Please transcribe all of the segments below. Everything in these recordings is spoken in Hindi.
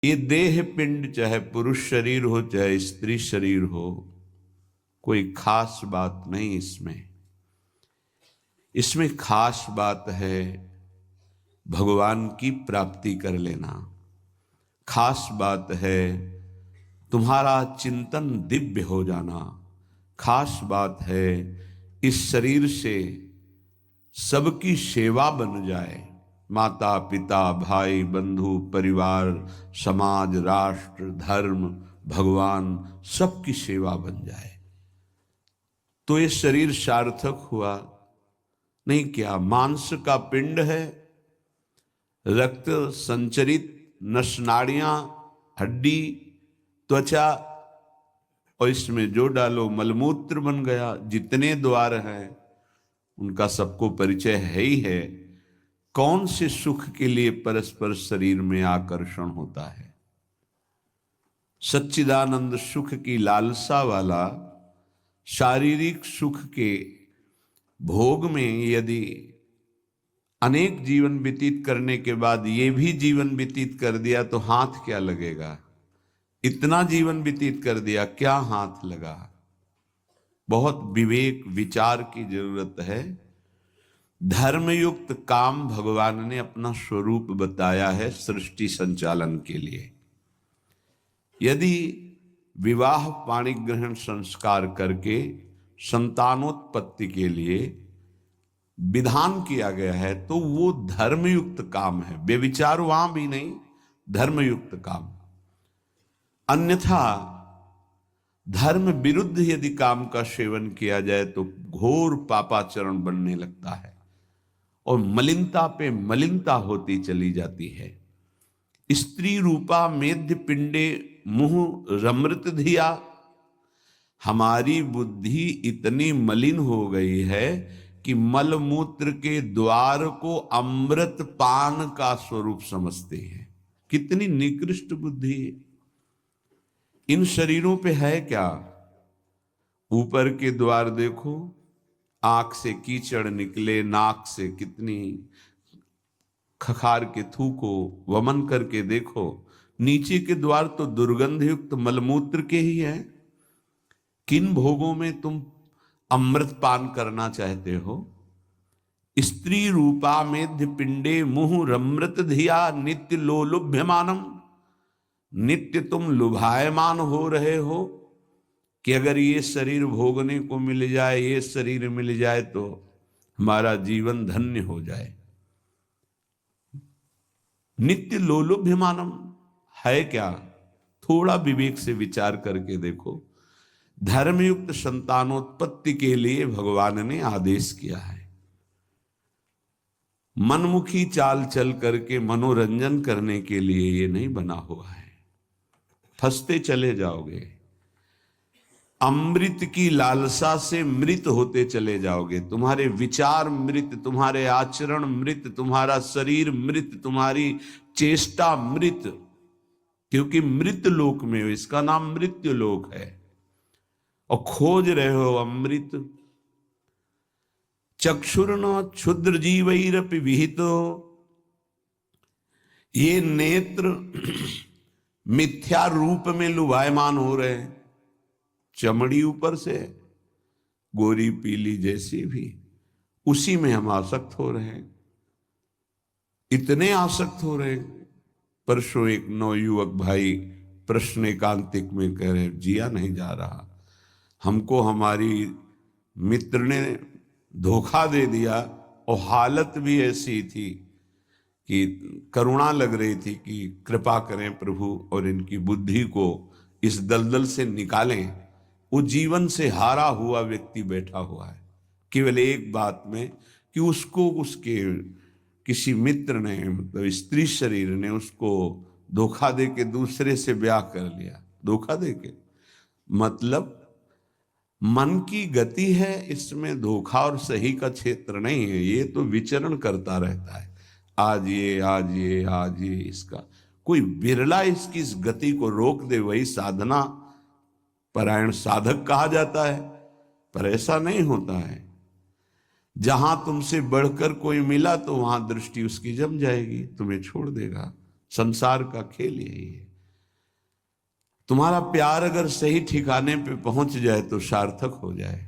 ये देह पिंड चाहे पुरुष शरीर हो चाहे स्त्री शरीर हो, कोई खास बात नहीं इसमें। इसमें खास बात है भगवान की प्राप्ति कर लेना। खास बात है तुम्हारा चिंतन दिव्य हो जाना। खास बात है इस शरीर से सबकी सेवा बन जाए। माता पिता भाई बंधु परिवार समाज राष्ट्र धर्म भगवान सबकी सेवा बन जाए तो ये शरीर सार्थक हुआ। नहीं क्या मांस का पिंड है, रक्त संचरित नसनाड़ियां हड्डी त्वचा और इसमें जो डालो मलमूत्र बन गया। जितने द्वार हैं उनका सबको परिचय है ही है। कौन से सुख के लिए परस्पर शरीर में आकर्षण होता है? सच्चिदानंद सुख की लालसा वाला शारीरिक सुख के भोग में यदि अनेक जीवन व्यतीत करने के बाद ये भी जीवन व्यतीत कर दिया तो हाथ क्या लगेगा? इतना जीवन व्यतीत कर दिया, क्या हाथ लगा? बहुत विवेक विचार की जरूरत है। धर्मयुक्त काम भगवान ने अपना स्वरूप बताया है सृष्टि संचालन के लिए। यदि विवाह पाणी ग्रहण संस्कार करके संतानोत्पत्ति के लिए विधान किया गया है तो वो धर्मयुक्त काम है, व्यभिचार वहां भी नहीं, धर्मयुक्त काम। अन्यथा धर्म विरुद्ध यदि काम का सेवन किया जाए तो घोर पापाचरण बनने लगता है और मलिनता पे मलिनता होती चली जाती है। स्त्री रूपा मेध्य पिंडे मुंह रमृत धिया। हमारी बुद्धि इतनी मलिन हो गई है कि मल मूत्र के द्वार को अमृत पान का स्वरूप समझते हैं। कितनी निकृष्ट बुद्धि है। इन शरीरों पे है क्या? ऊपर के द्वार देखो, आंख से कीचड़ निकले, नाक से कितनी खखार के थूको, वमन करके देखो। नीचे के द्वार तो दुर्गंध युक्त मलमूत्र के ही हैं। किन भोगों में तुम अमृत पान करना चाहते हो? स्त्री रूपा मेध्य पिंडे मुहु रमृत धिया नित्य लोलुभ्यमानम। नित्य तुम लुभायमान हो रहे हो कि अगर ये शरीर भोगने को मिल जाए, ये शरीर मिल जाए तो हमारा जीवन धन्य हो जाए। नित्य लोलुभ्यमानम है क्या? थोड़ा विवेक से विचार करके देखो। धर्मयुक्त संतानोत्पत्ति के लिए भगवान ने आदेश किया है। मनमुखी चाल चल करके मनोरंजन करने के लिए ये नहीं बना हुआ है। फंसते चले जाओगे। अमृत की लालसा से मृत होते चले जाओगे। तुम्हारे विचार मृत, तुम्हारे आचरण मृत, तुम्हारा शरीर मृत, तुम्हारी चेष्टा मृत। क्योंकि मृत लोक में, इसका नाम मृत्यु लोक है और खोज रहे हो अमृत। चक्षुर्न क्षुद्र जीवैरपि विहितो। ये नेत्र मिथ्या रूप में लुभायमान हो रहे हैं। चमड़ी ऊपर से गोरी पीली जैसी भी, उसी में हम आसक्त हो रहे हैं। इतने आसक्त हो रहे हैं। परसों एक नवयुवक भाई प्रश्न एकांतिक में कह रहे, जिया नहीं जा रहा, हमको हमारी मित्र ने धोखा दे दिया और हालत भी ऐसी थी कि करुणा लग रही थी कि कृपा करें प्रभु और इनकी बुद्धि को इस दलदल से निकालें। वो जीवन से हारा हुआ व्यक्ति बैठा हुआ है केवल एक बात में कि उसको उसके किसी मित्र ने, मतलब स्त्री शरीर ने उसको धोखा दे के दूसरे से ब्याह कर लिया। धोखा दे के मतलब मन की गति है, इसमें धोखा और सही का क्षेत्र नहीं है। ये तो विचरण करता रहता है, आज ये आज ये आज ये। इसका कोई बिरला इसकी इस गति को रोक दे, वही साधना परायण साधक कहा जाता है। पर ऐसा नहीं होता है। जहां तुमसे बढ़कर कोई मिला तो वहां दृष्टि उसकी जम जाएगी, तुम्हें छोड़ देगा। संसार का खेल यही है। तुम्हारा प्यार अगर सही ठिकाने पे पहुंच जाए तो सार्थक हो जाए।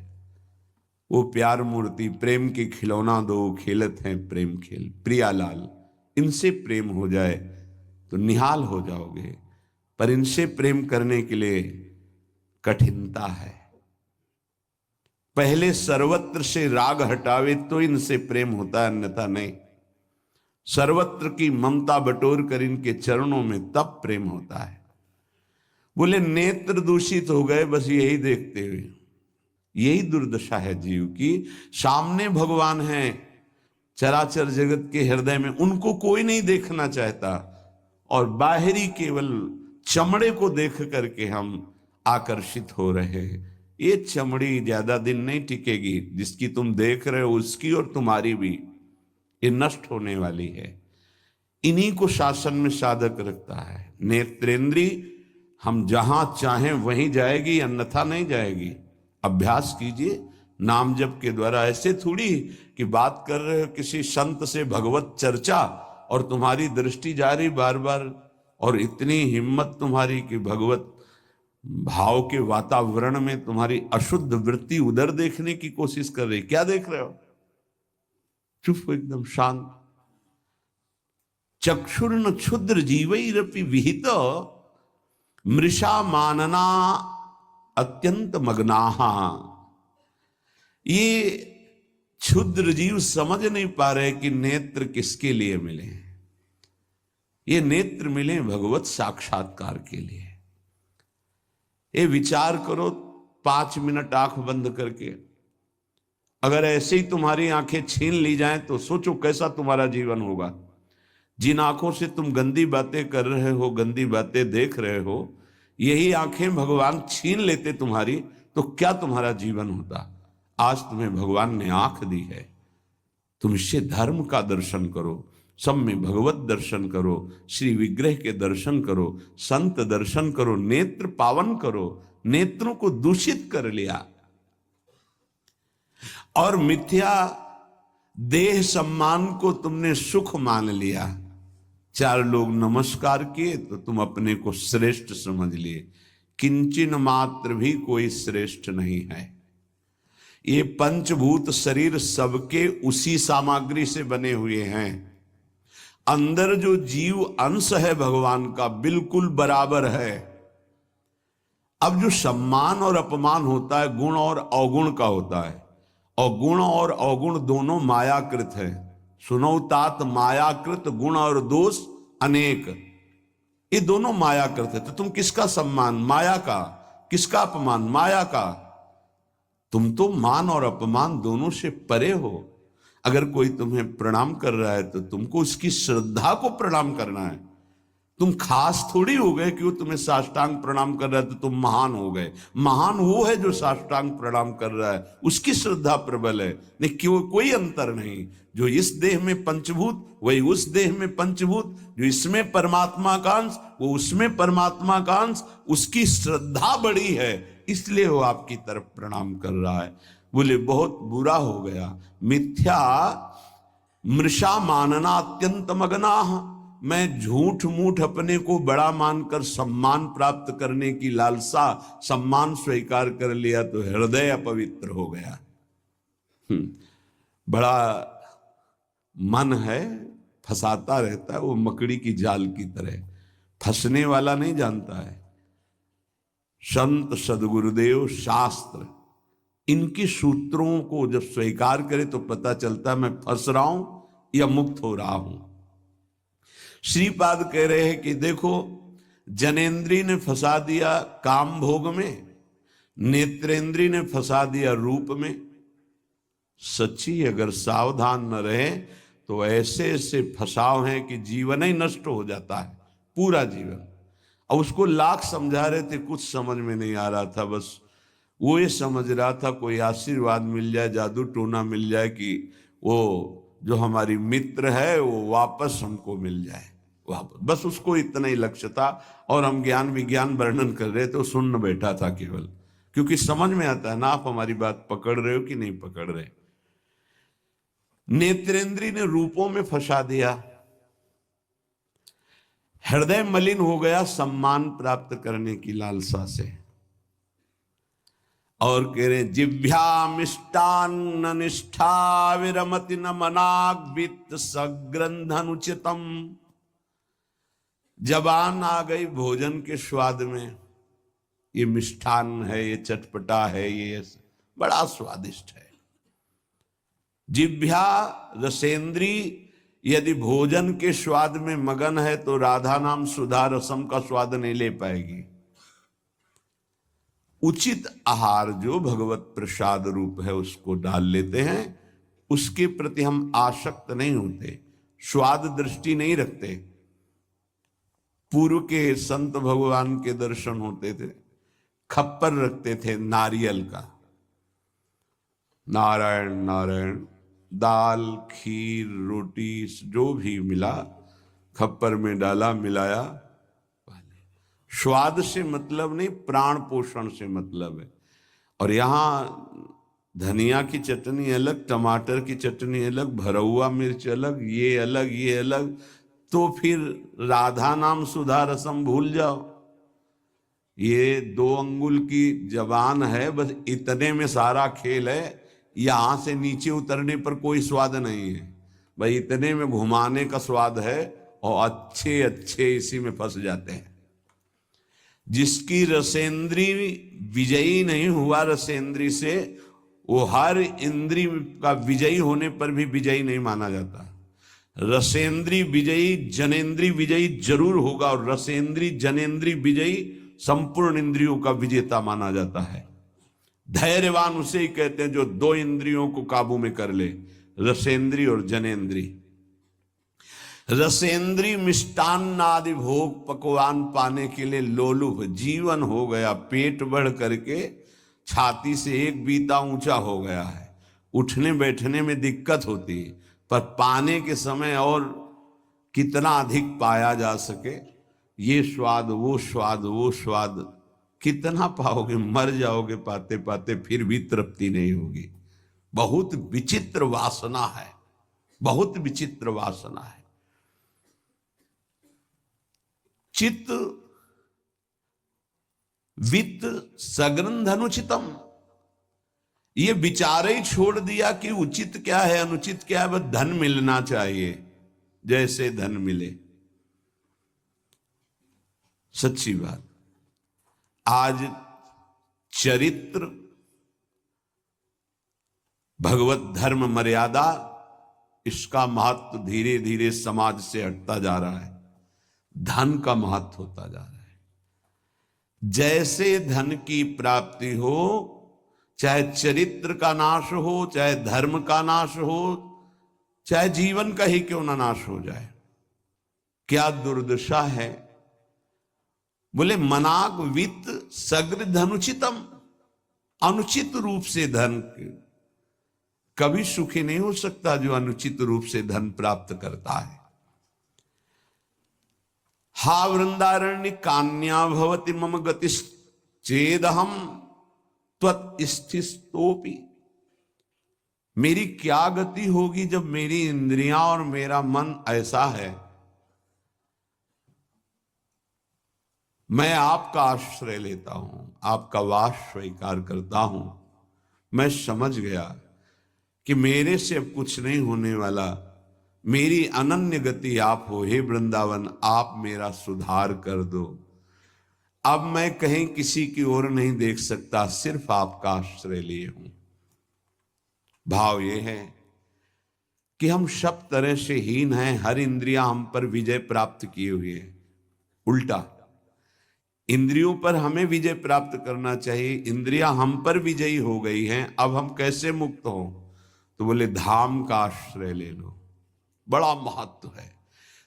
वो प्यार मूर्ति प्रेम के खिलौना दो खेलत हैं प्रेम खेल प्रियालाल, इनसे प्रेम हो जाए तो निहाल हो जाओगे। पर इनसे प्रेम करने के लिए कठिनता है। पहले सर्वत्र से राग हटावे तो इनसे प्रेम होता है, अन्यथा नहीं। सर्वत्र की ममता बटोर कर इनके चरणों में तब प्रेम होता है। बोले नेत्र दूषित हो गए बस यही देखते हुए। यही दुर्दशा है जीव की। सामने भगवान है चराचर जगत के हृदय में, उनको कोई नहीं देखना चाहता, और बाहरी केवल चमड़े को देख करके हम आकर्षित हो रहे हैं। ये चमड़ी ज्यादा दिन नहीं टिकेगी, जिसकी तुम देख रहे हो उसकी और तुम्हारी भी, ये नष्ट होने वाली है। इन्हीं को शासन में साधक रखता है। नेत्रेंद्री हम जहां चाहें वहीं जाएगी, अन्यथा नहीं जाएगी। अभ्यास कीजिए नाम जप के द्वारा। ऐसे थोड़ी कि बात कर रहे हो किसी संत से भगवत चर्चा और तुम्हारी दृष्टि जा रही बार बार, और इतनी हिम्मत तुम्हारी कि भगवत भाव के वातावरण में तुम्हारी अशुद्ध वृत्ति उधर देखने की कोशिश कर रही। क्या देख रहे हो? चुप हो, एकदम शांत। चक्षुर्न क्षुद्र जीवैरपि विहित मृषा मानना अत्यंत मग्नाहा। ये क्षुद्र जीव समझ नहीं पा रहे कि नेत्र किसके लिए मिले। ये नेत्र मिले भगवत साक्षात्कार के लिए। ये विचार करो 5 मिनट आंख बंद करके, अगर ऐसे ही तुम्हारी आंखें छीन ली जाएं तो सोचो कैसा तुम्हारा जीवन होगा। जिन आंखों से तुम गंदी बातें कर रहे हो, गंदी बातें देख रहे हो, यही आंखें भगवान छीन लेते तुम्हारी, तो क्या तुम्हारा जीवन होता। आज तुम्हें भगवान ने आंख दी है, तुम इससे धर्म का दर्शन करो, सब में भगवत दर्शन करो, श्री विग्रह के दर्शन करो, संत दर्शन करो, नेत्र पावन करो। नेत्रों को दूषित कर लिया और मिथ्या देह सम्मान को तुमने सुख मान लिया। 4 लोग नमस्कार किए तो तुम अपने को श्रेष्ठ समझ लिए। किंचन मात्र भी कोई श्रेष्ठ नहीं है। ये पंचभूत शरीर सबके उसी सामग्री से बने हुए हैं। अंदर जो जीव अंश है भगवान का बिल्कुल बराबर है। अब जो सम्मान और अपमान होता है गुण और अवगुण का होता है, और गुण और अवगुण दोनों मायाकृत है। सुनो तात मायाकृत गुण और दोष अनेक, ये दोनों मायाकृत है। तो तुम किसका सम्मान? माया का। किसका अपमान? माया का। तुम तो मान और अपमान दोनों से परे हो। अगर कोई तुम्हें प्रणाम कर रहा है तो तुमको उसकी श्रद्धा को प्रणाम करना है। तुम खास थोड़ी हो गए कि वो तुम्हें साष्टांग प्रणाम कर रहा है तो तुम महान हो गए। महान वो है जो साष्टांग प्रणाम कर रहा है, उसकी श्रद्धा प्रबल है। नहीं क्यों, कोई अंतर नहीं। जो इस देह में पंचभूत वही उस देह में पंचभूत, जो इसमें परमात्मा का अंश वो उसमें परमात्मा का अंश, उसकी श्रद्धा बड़ी है, इसलिए वो आपकी तरफ प्रणाम कर रहा है। बोले बहुत बुरा हो गया। मिथ्या मृषा मानना अत्यंत मग्नाः। मैं झूठ मूठ अपने को बड़ा मानकर सम्मान प्राप्त करने की लालसा, सम्मान स्वीकार कर लिया तो हृदय अपवित्र हो गया। बड़ा मन है, फंसाता रहता है, वो मकड़ी की जाल की तरह, फंसने वाला नहीं जानता है। संत सदगुरुदेव शास्त्र इनके सूत्रों को जब स्वीकार करे तो पता चलता है मैं फंस रहा हूं या मुक्त हो रहा हूं। श्रीपाद कह रहे हैं कि देखो जनेन्द्री ने फंसा दिया काम भोग में, नेत्रेंद्री ने फंसा दिया रूप में। सच्ची अगर सावधान न रहे तो ऐसे ऐसे फंसाव हैं कि जीवन ही नष्ट हो जाता है, पूरा जीवन। अब उसको लाख समझा रहे थे, कुछ समझ में नहीं आ रहा था। बस वो ये समझ रहा था कोई आशीर्वाद मिल जाए, जादू टोना मिल जाए कि वो जो हमारी मित्र है वो वापस हमको मिल जाए वापस। बस उसको इतना ही लक्ष्य था। और हम ज्ञान विज्ञान वर्णन कर रहे थे, वो सुन बैठा था केवल, क्योंकि समझ में आता है ना आप हमारी बात पकड़ रहे हो कि नहीं पकड़ रहे। नेत्रेंद्री ने रूपों में फंसा दिया। हृदय मलिन हो गया सम्मान प्राप्त करने की लालसा से। और कह रहे जिभ्या मिष्टान्न निष्ठा विरमति न मनाग्वित सग्रंथनुचितम। जबान आ गई भोजन के स्वाद में, ये मिष्ठान्न है, ये चटपटा है, ये बड़ा स्वादिष्ट है। जिभ्या रसेंद्री यदि भोजन के स्वाद में मगन है तो राधा नाम सुधा रसम का स्वाद नहीं ले पाएगी। उचित आहार जो भगवत प्रसाद रूप है उसको डाल लेते हैं, उसके प्रति हम आसक्त नहीं होते, स्वाद दृष्टि नहीं रखते। पूर्व के संत भगवान के दर्शन होते थे, खप्पर रखते थे नारियल का, नारायण नारायण, दाल खीर रोटी जो भी मिला खप्पर में डाला मिलाया। स्वाद से मतलब नहीं, प्राण पोषण से मतलब है। और यहाँ धनिया की चटनी अलग, टमाटर की चटनी अलग, भरौआ मिर्च अलग, ये अलग ये अलग, तो फिर राधा नाम सुधा रसम भूल जाओ। ये 2 अंगुल की जबान है, बस इतने में सारा खेल है। यहां से नीचे उतरने पर कोई स्वाद नहीं है, भाई इतने में घुमाने का स्वाद है, और अच्छे अच्छे इसी में फंस जाते हैं। जिसकी रसेंद्री विजयी नहीं हुआ रसेंद्री से, वो हर इंद्री का विजयी होने पर भी विजयी नहीं माना जाता। रसेंद्री विजयी जनेन्द्री विजयी जरूर होगा, और रसेंद्री जनेन्द्री विजयी संपूर्ण इंद्रियों का विजेता माना जाता है। धैर्यवान उसे ही कहते हैं जो 2 इंद्रियों को काबू में कर ले, रसेंद्री और जनेन्द्री। रसेंद्री मिष्टान्न आदि भोग पकवान पाने के लिए लोलुप जीवन हो गया, पेट बढ़ करके छाती से एक बीता ऊंचा हो गया है। उठने बैठने में दिक्कत होती है, पर पाने के समय और कितना अधिक पाया जा सके, ये स्वाद वो स्वाद वो स्वाद कितना पाओगे, मर जाओगे पाते पाते, फिर भी तृप्ति नहीं होगी। बहुत विचित्र वासना है, बहुत विचित्र वासना है। चित्त वित्त सग्रंथ अनुचितम, ये विचार ही छोड़ दिया कि उचित क्या है अनुचित क्या है, बस धन मिलना चाहिए, जैसे धन मिले। सच्ची बात, आज चरित्र भगवत धर्म मर्यादा इसका महत्व धीरे धीरे समाज से हटता जा रहा है, धन का महत्व होता जा रहा है। जैसे धन की प्राप्ति हो, चाहे चरित्र का नाश हो, चाहे धर्म का नाश हो, चाहे जीवन का ही क्यों ना नाश हो जाए, क्या दुर्दशा है। बोले मनाग वित्त सग्र धनुचितम, अनुचित रूप से धन कभी सुखी नहीं हो सकता जो अनुचित रूप से धन प्राप्त करता है। हा वृंदारण्य कान्या भवति मम गतिश्चेदहम त्वत्स्थितोपि, मेरी क्या गति होगी जब मेरी इंद्रियां और मेरा मन ऐसा है। मैं आपका आश्रय लेता हूं, आपका वास स्वीकार करता हूं, मैं समझ गया कि मेरे से अब कुछ नहीं होने वाला, मेरी अनन्य गति आप हो। हे वृंदावन, आप मेरा सुधार कर दो। अब मैं कहीं किसी की ओर नहीं देख सकता, सिर्फ आपका आश्रय लिए हूं। भाव ये है कि हम सब तरह से हीन हैं, हर इंद्रियां हम पर विजय प्राप्त किए हुए है। उल्टा इंद्रियों पर हमें विजय प्राप्त करना चाहिए, इंद्रियां हम पर विजयी हो गई हैं, अब हम कैसे मुक्त हों। तो बोले धाम का आश्रय ले लो, बड़ा महत्व है।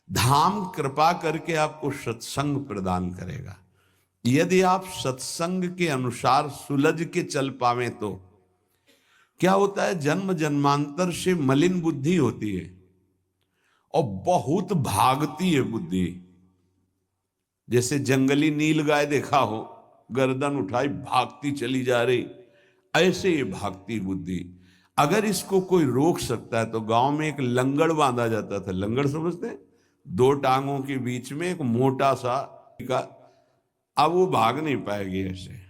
धाम कृपा करके आपको सत्संग प्रदान करेगा। यदि आप सत्संग के अनुसार सुलझ के चल पावे तो क्या होता है, जन्म जन्मांतर से मलिन बुद्धि होती है और बहुत भागती है बुद्धि। जैसे जंगली नील गाय देखा हो, गर्दन उठाई भागती चली जा रही, ऐसे ये भागती बुद्धि। अगर इसको कोई रोक सकता है तो गांव में एक लंगड़ बांधा जाता था, लंगड़ समझते हैं, दो टांगों के बीच में एक मोटा सा का, अब वो भाग नहीं पाएगी ऐसे।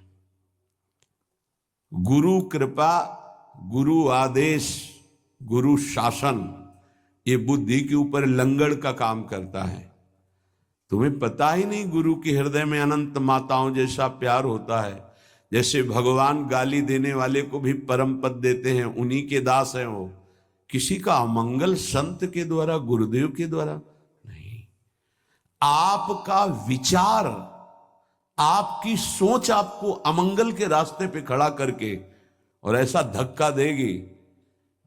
गुरु कृपा, गुरु आदेश, गुरु शासन, ये बुद्धि के ऊपर लंगड़ का काम करता है। तुम्हें पता ही नहीं गुरु के हृदय में अनंत माताओं जैसा प्यार होता है। जैसे भगवान गाली देने वाले को भी परम पद देते हैं, उन्हीं के दास हैं वो। किसी का अमंगल संत के द्वारा, गुरुदेव के द्वारा नहीं। आपका विचार, आपकी सोच आपको अमंगल के रास्ते पे खड़ा करके और ऐसा धक्का देगी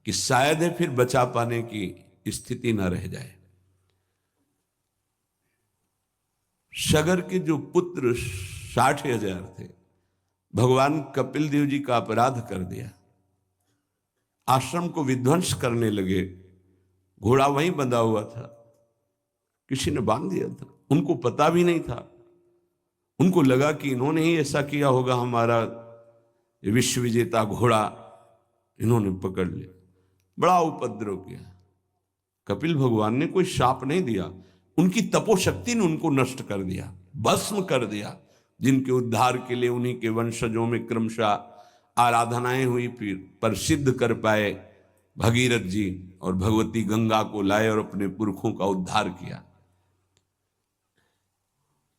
कि शायद है फिर बचा पाने की स्थिति न रह जाए। सगर के जो पुत्र 60,000 थे, भगवान कपिल देव जी का अपराध कर दिया, आश्रम को विध्वंस करने लगे। घोड़ा वहीं बंधा हुआ था, किसी ने बांध दिया था, उनको पता भी नहीं था। उनको लगा कि इन्होंने ही ऐसा किया होगा, हमारा विश्व विजेता घोड़ा इन्होंने पकड़ लिया। बड़ा उपद्रव किया। कपिल भगवान ने कोई शाप नहीं दिया, उनकी तपोशक्ति ने उनको नष्ट कर दिया, भस्म कर दिया। जिनके उद्धार के लिए उन्हीं के वंशजों में क्रमशः आराधनाएं हुई, फिर पर सिद्ध कर पाए भगीरथ जी और भगवती गंगा को लाए और अपने पुरखों का उद्धार किया।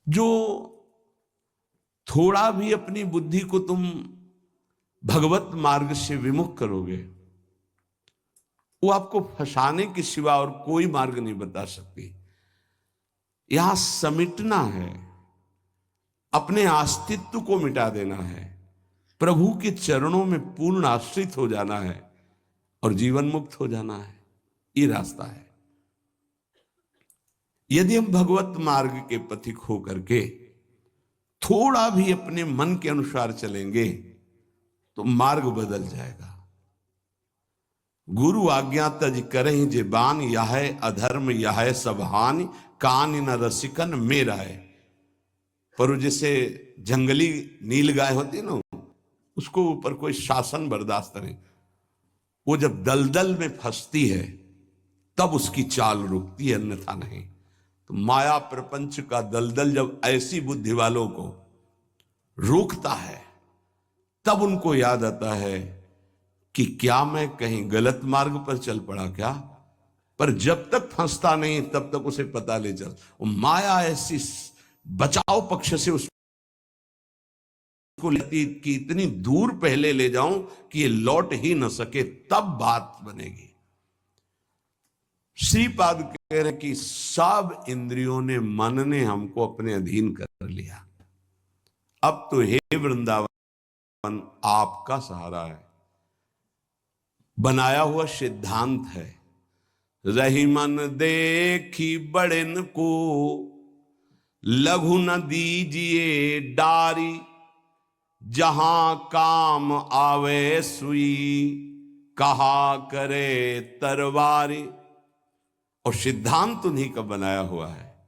जो थोड़ा भी अपनी बुद्धि को तुम भगवत मार्ग से विमुख करोगे, वो आपको फंसाने के सिवा और कोई मार्ग नहीं बता सकती। यहां समिटना है, अपने अस्तित्व को मिटा देना है, प्रभु के चरणों में पूर्ण आश्रित हो जाना है और जीवन मुक्त हो जाना है। ये रास्ता है। यदि हम भगवत मार्ग के पथिक होकर के थोड़ा भी अपने मन के अनुसार चलेंगे तो मार्ग बदल जाएगा। गुरु आज्ञा तज करहि जे बान, यह अधर्म यह सब हानि, कान न रसिकन मेरा है। पर जैसे जंगली नील गाय होती ना, उसको ऊपर कोई शासन बर्दाश्त नहीं। वो जब दलदल में फंसती है तब उसकी चाल रुकती है, अन्यथा नहीं। तो माया प्रपंच का दलदल जब ऐसी बुद्धि वालों को रोकता है, तब उनको याद आता है कि क्या मैं कहीं गलत मार्ग पर चल पड़ा क्या। पर जब तक फंसता नहीं तब तक उसे पता ले चल। माया ऐसी बचाव पक्ष से उसको लेती कि इतनी दूर पहले ले जाऊं कि ये लौट ही न सके, तब बात बनेगी। श्रीपाद कह रहे कि सब इंद्रियों ने, मन ने हमको अपने अधीन कर लिया। अब तो हे वृंदावन आपका सहारा है, बनाया हुआ सिद्धांत है। रही मन देखी बड़न को, लघु न दीजिए डारी, जहां काम आवे सुई, कहा करे तरवारी। और सिद्धांत उन्हीं का बनाया हुआ है।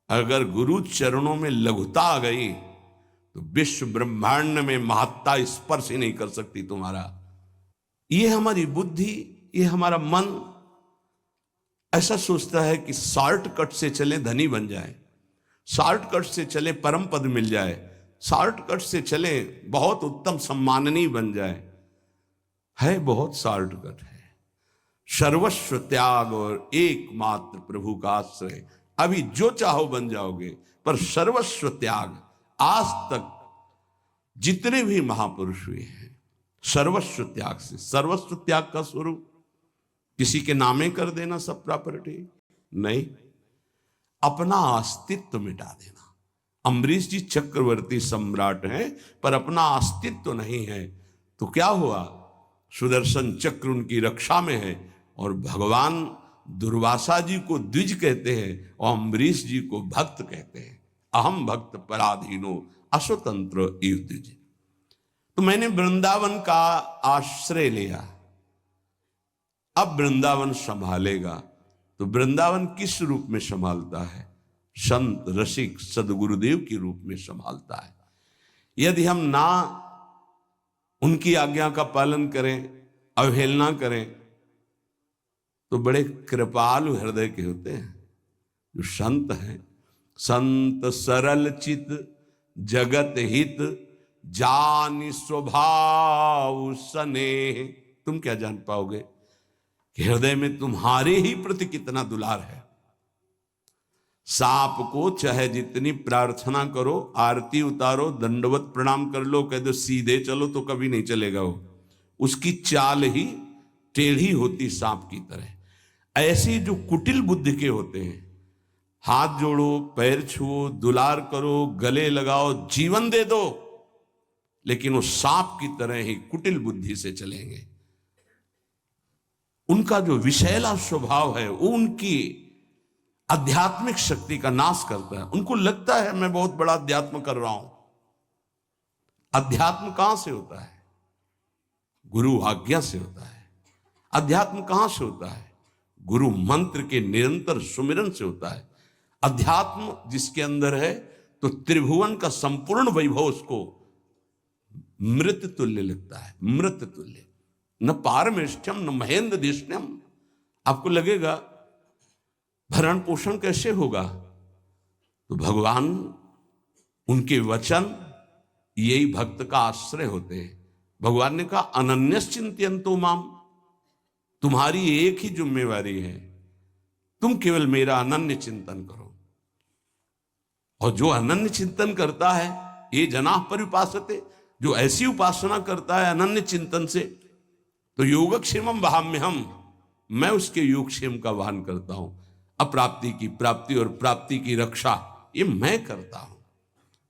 अगर गुरु चरणों में लघुता आ गई तो विश्व ब्रह्मांड में महत्ता स्पर्श ही नहीं कर सकती तुम्हारा। ये हमारी बुद्धि, ये हमारा मन ऐसा सोचता है कि शॉर्टकट से चले धनी बन जाए, शॉर्टकट से चले परम पद मिल जाए, शॉर्टकट से चले बहुत उत्तम सम्माननीय बन जाए। है बहुत शॉर्टकट है। सर्वस्व त्याग और एकमात्र प्रभु का आश्रय। अभी जो चाहो बन जाओगे, पर सर्वस्व त्याग। आज तक जितने भी महापुरुष हुए हैं सर्वस्व त्याग से। सर्वस्व त्याग का स्वरूप किसी के नामे कर देना सब प्रॉपर्टी नहीं, अपना अस्तित्व मिटा देना। अम्बरीश जी चक्रवर्ती सम्राट हैं पर अपना अस्तित्व नहीं है, तो क्या हुआ? सुदर्शन चक्र उनकी रक्षा में है और भगवान दुर्वासा जी को द्विज कहते हैं और अम्बरीश जी को भक्त कहते हैं। अहम भक्त पराधीनो अस्वतंत्र इव द्विज। तो मैंने वृंदावन का आश्रय लिया, अब वृंदावन संभालेगा। तो वृंदावन किस रूप में संभालता है? संत रसिक सदगुरुदेव के रूप में संभालता है। यदि हम ना उनकी आज्ञा का पालन करें, अवहेलना करें, तो बड़े कृपालु हृदय के होते हैं, जो संत हैं, संत सरल चित जगत हित जानि स्वभाव स्नेह। तुम क्या जान पाओगे कि हृदय में तुम्हारे ही प्रति कितना दुलार है। सांप को चाहे जितनी प्रार्थना करो, आरती उतारो, दंडवत प्रणाम कर लो, कह दो सीधे चलो तो कभी नहीं चलेगा वो, उसकी चाल ही टेढ़ी होती सांप की तरह। ऐसे जो कुटिल बुद्धि के होते हैं, हाथ जोड़ो, पैर छुओ, दुलार करो, गले लगाओ, जीवन दे दो, लेकिन वो सांप की तरह ही कुटिल बुद्धि से चलेंगे। उनका जो विषैला स्वभाव है वो उनकी आध्यात्मिक शक्ति का नाश करता है। उनको लगता है मैं बहुत बड़ा अध्यात्म कर रहा हूं। अध्यात्म कहां से होता है? गुरु आज्ञा से होता है। अध्यात्म कहां से होता है? गुरु मंत्र के निरंतर सुमिरन से होता है। अध्यात्म जिसके अंदर है तो त्रिभुवन का संपूर्ण वैभव उसको मृत तुल्य लगता है, मृत तुल्य। न पारमेष्ठ्यम न महेंद्र दिष्ण्यम। आपको लगेगा भरण पोषण कैसे होगा? तो भगवान, उनके वचन यही भक्त का आश्रय होते हैं। भगवान ने कहा अनन्यस चिंतयन्तो माम, तुम्हारी एक ही जिम्मेवारी है, तुम केवल मेरा अनन्य चिंतन करो। और जो अनन्य चिंतन करता है, ये जनाः पर्युपासते, जो ऐसी उपासना करता है अनन्य चिंतन से, तो योगक्षेमम वहाम्यहम्, मैं उसके योगक्षेम का वहन करता हूं। अप्राप्ति की प्राप्ति और प्राप्ति की रक्षा ये मैं करता हूं।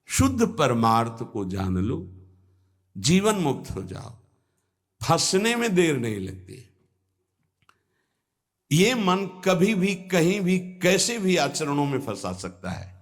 शुद्ध परमार्थ को जान लो, जीवन मुक्त हो जाओ, फंसने में देर नहीं लगती। ये मन कभी भी कहीं भी कैसे भी आचरणों में फंसा सकता है,